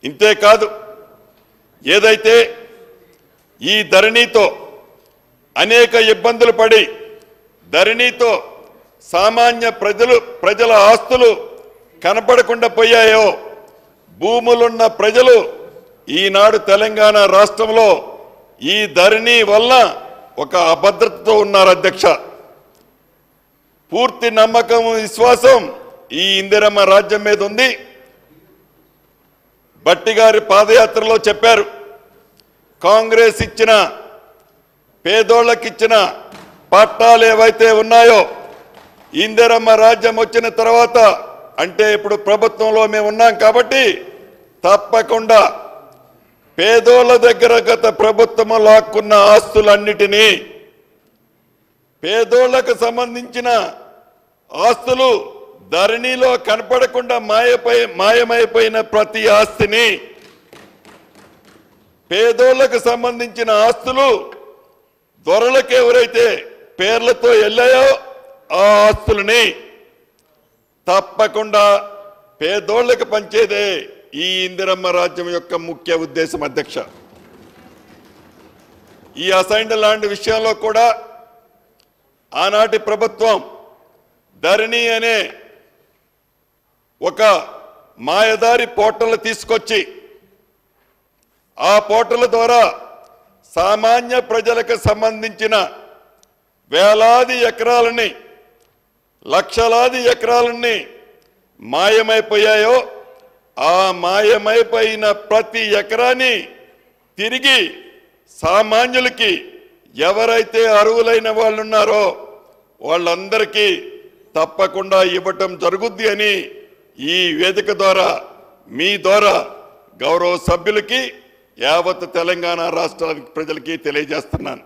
ఇంతే కాదు, ఏదైతే ఈ ధరణితో అనేక ఇబ్బందులు పడి ధరణితో సామాన్య ప్రజల ఆస్తులు కనపడకుండా పోయాయో, భూములున్న ప్రజలు ఈనాడు తెలంగాణ రాష్ట్రంలో ఈ ధరణి వల్ల ఒక అభద్రతతో ఉన్నారు అధ్యక్ష. పూర్తి నమ్మకం, విశ్వాసం ఈ ఇందిరమ్మ రాజ్యం మీద ఉంది. భట్టి గారి పాదయాత్రలో చెప్పారు, కాంగ్రెస్ ఇచ్చిన పేదోళ్ళకి ఇచ్చిన పట్టాలు ఏవైతే ఉన్నాయో ఇందిరమ్మ రాజ్యం వచ్చిన తర్వాత, అంటే ఇప్పుడు ప్రభుత్వంలో మేము ఉన్నాం కాబట్టి తప్పకుండా పేదోళ్ళ దగ్గర గత ప్రభుత్వం లాక్కున్న ఆస్తులన్నిటినీ, పేదోళ్లకు సంబంధించిన ఆస్తులు ధరణిలో కనపడకుండా మాయమైపోయిన ప్రతి ఆస్తిని, పేదోళ్లకు సంబంధించిన ఆస్తులు దొరలకు ఎవరైతే పేర్లతో వెళ్ళాయో ఆ ఆస్తులని తప్పకుండా పేదోళ్లకు పంచేదే ఈ ఇందిరమ్మ రాజ్యం యొక్క ముఖ్య ఉద్దేశం అధ్యక్ష. ఈ అసైన్డ్ ల్యాండ్ విషయంలో కూడా ఆనాటి ప్రభుత్వం ధరణి అనే ఒక మాయదారి పోర్టల్ తీసుకొచ్చి ఆ పోర్టల్ ద్వారా సామాన్య ప్రజలకు సంబంధించిన వేలాది ఎకరాలని, లక్షలాది ఎకరాలని మాయమైపోయాయో ఆ మాయమైపోయిన ప్రతి ఎకరాన్ని తిరిగి సామాన్యులకి, ఎవరైతే అర్హులైన వాళ్ళు ఉన్నారో వాళ్ళందరికీ తప్పకుండా ఇవ్వటం జరుగుద్ది అని ఈ వేదిక ద్వారా, మీ ద్వారా గౌరవ సభ్యులకి, యావత్ తెలంగాణ రాష్ట్ర ప్రజలకి తెలియజేస్తున్నాను.